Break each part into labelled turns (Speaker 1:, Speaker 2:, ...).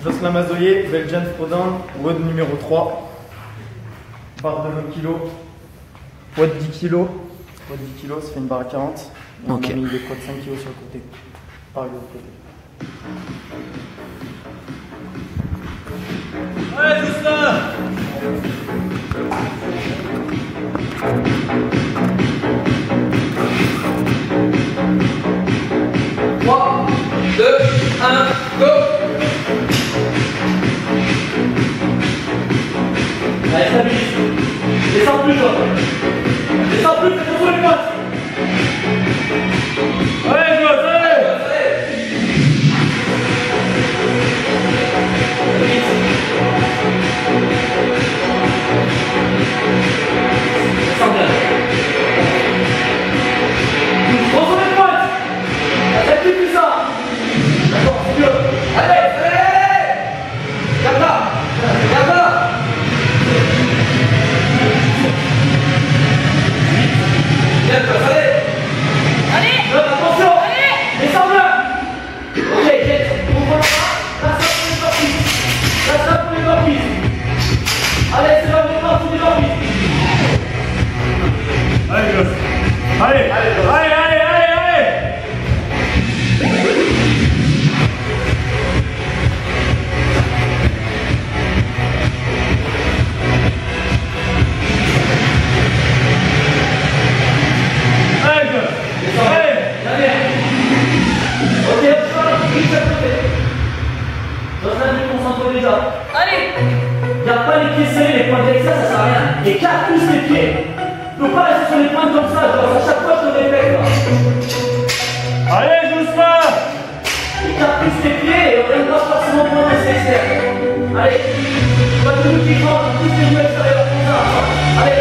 Speaker 1: Jocelyn Mazoyer, Belgian Throwdown, WOD numéro 3. Barre de 20 kg. WOD 10 kg. WOD 10 kg, ça fait une barre à 40. Et
Speaker 2: Ok.
Speaker 1: on a mis des poids de 5 kg sur le côté. Pareil de l'autre côté.
Speaker 3: Allez, Jocelyn!
Speaker 2: 3, 2, 1, go!
Speaker 3: Allez, stabilise. Descends plus, toi. Descends plus, fais ton les potes. Allez, Joss, allez! Descends bien. Prends les potes. Fais plus ça. D'accord, c'est mieux. Allez, allez, allez! Garde là. Garde là. Bien, allez! Allez! Attention! Allez! Descends-le! Ok, jette! Ouvre la main! Lâche ça pour les torpilles! Allez, c'est là où on est parti des torpilles! Allez, Joss! Allez! Allez, allez, allez, allez! Allez! Garde pas les pieds serrés, les points avec ça, ça sert à rien. Écarte tous les pieds. Ne faut pas rester sur les points comme ça, genre à chaque fois je te répète là. Allez, doucement! Écarte plus les pieds et on n'aime pas forcément point nécessaire. Allez! Pas de nous qui vont, tous les joueurs extérieurs comme ça. Allez!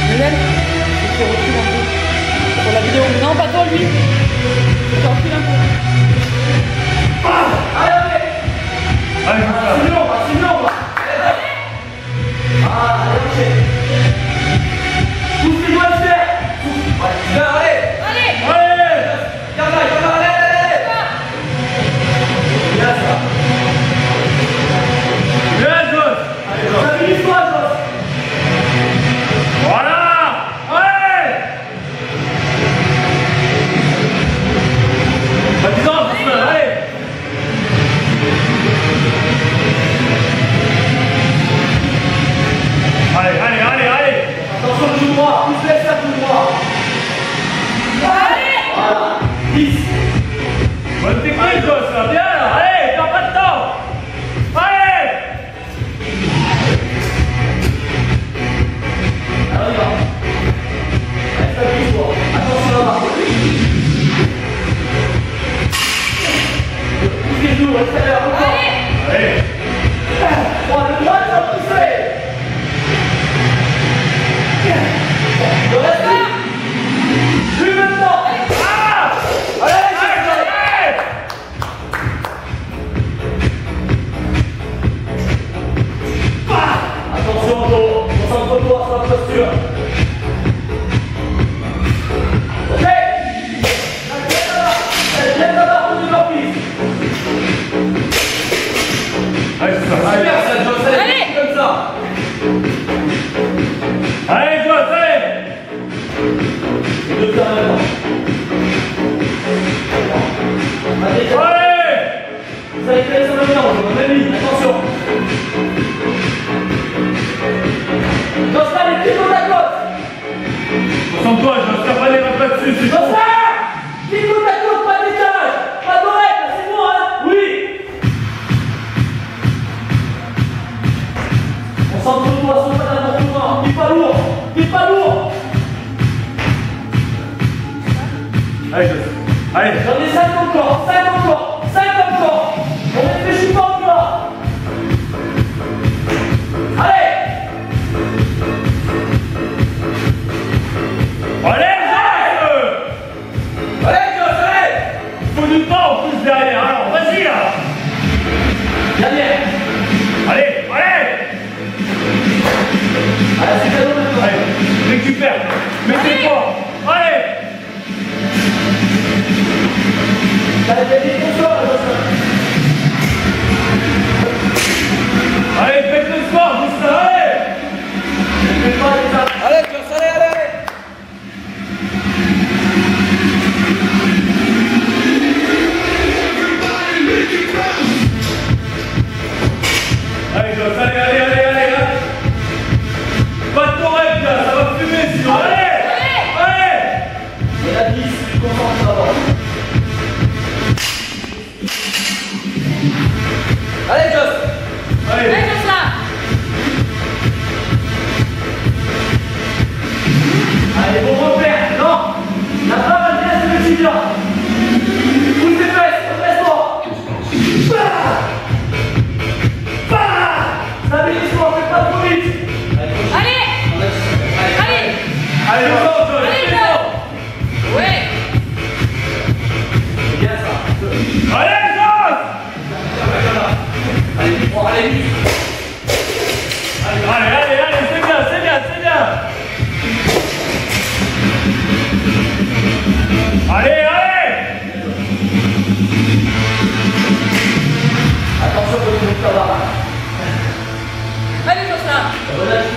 Speaker 4: Lionel, tu recules un peu. Pour la vidéo. Non, pas toi, lui. Tu recules un peu.
Speaker 3: Allez, allez! Allez, c'est long, c'est long! Allez! Ah, allez, enchaîne! Tous les doigts de terre! Allez! Allez! Allez! Garde là, allez! Bien ça! Bien, Joss! Allez, Joss! Stabilise-toi, Joss! Voilà! Allez! Vas-y, allez! Allez, allez, allez, allez! Attention le genou droit, pousse laisse la genou droit! Allez! Voilà, 10! Bonne technique, Joss, là, bien là! Allez, t'as pas de temps! Allez! Alors, on y va! Allez, stabilise-toi! Attention là-bas! Pousse les genoux, extérieur, encore! Allez! 3, de droite, ça va pousser! Le reste là! Plus maintenant! Ah! Allez, allez! Attention, Anto! Concentre-toi sur la posture! Ok! Viens là-bas pour les torpilles! Allez, c'est ça! Allez, ça, Joss! Allez! Comme ça! Allez, Joss, allez! Deux temps maintenant. Allez! Vous allez faire ça maintenant, on va même ligne, attention! Joss, allez, pied côte à côte! Concentre-toi, Joss, t'as pas les reps là-dessus, c'est bon! Pied côte à côte, pas de décalage! Pas d'oreille, c'est bon, hein? Oui! Concentre-toi, saute pas n'importe quoi, t'es pas lourd! T'es pas lourd! Allez, Joss. Allez. J'en ai 5 encore, 5 encore, 5 encore. On réfléchit pas encore. Allez. Allez, Joss. Allez, Joss, allez. Faut du temps en plus derrière, alors vas-y là. Derrière. Allez, allez. Allez, c'est cadeau maintenant. Allez, récupère. Mets tes poids. Allez.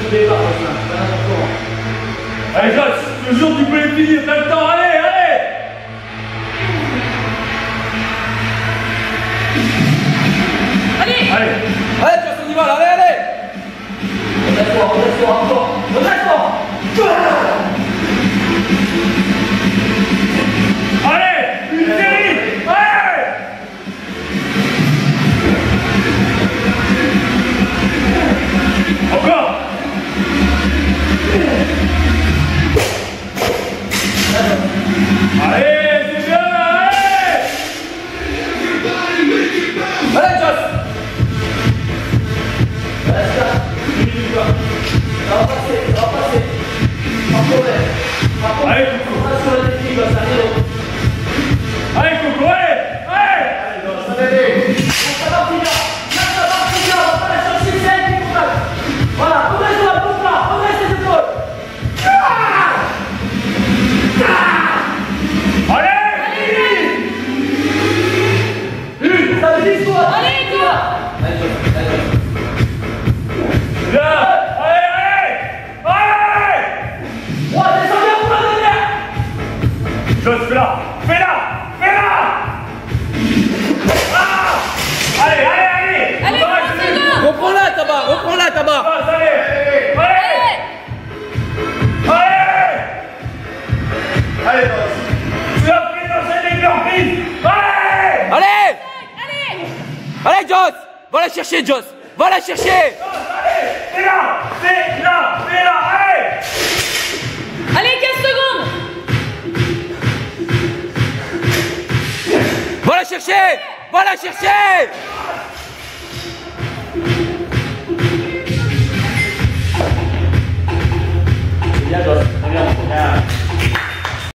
Speaker 3: au départ, c'est pas n'importe comment.
Speaker 5: Allez, Joss, toujours tu peux les finir, t'as le temps, allez, allez!
Speaker 4: Allez.
Speaker 5: Allez!
Speaker 2: Allez, Joss, on y va, là, allez, allez!
Speaker 3: Redresse-toi, redresse-toi, encore. Redresse-toi.
Speaker 5: Allez! Une série! Allez! Encore! Allez, c'est bien, allez!
Speaker 2: Allez, Joss!
Speaker 3: Reste là. Ça va passer, ça va passer. Pas de problème. Par contre,
Speaker 5: Allez,
Speaker 3: on reste sur le défi, il va s'arrêter.
Speaker 5: Allez, Coco, allez! Allez!
Speaker 3: Ça va finir. Là, ça va finir. On va pas la chercher, c'est elle qui contacte. Voilà, redresse-toi, bouge-toi, redresse tes épaules.
Speaker 5: Allez!
Speaker 3: Ça me dit quoi?
Speaker 4: Allez, toi.
Speaker 2: Allez, Joss, allez, Joss.
Speaker 5: Là! Allez, allez! Allez!
Speaker 3: Ouais, descends bien pour la dernière.
Speaker 5: Joss, fais-la! Fais-la! Fais-la! Ah! Allez, allez, allez!
Speaker 4: Allez,
Speaker 5: Passe,
Speaker 4: 30 secondes.
Speaker 2: Reprends-la, Tabac, reprends-la, Tabac!
Speaker 5: passe, allez! Allez!
Speaker 4: Allez.
Speaker 5: Allez! Allez, Joss! Tu as pris dans cette éclairprise! Allez!
Speaker 2: Allez!
Speaker 4: Allez.
Speaker 2: Allez, Joss! Va la chercher, Joss! Va la chercher!
Speaker 5: Allez! Fais-la! Fais-la! Fais-la! Allez!
Speaker 4: Allez, 15 secondes.
Speaker 2: Va la chercher! Va la chercher!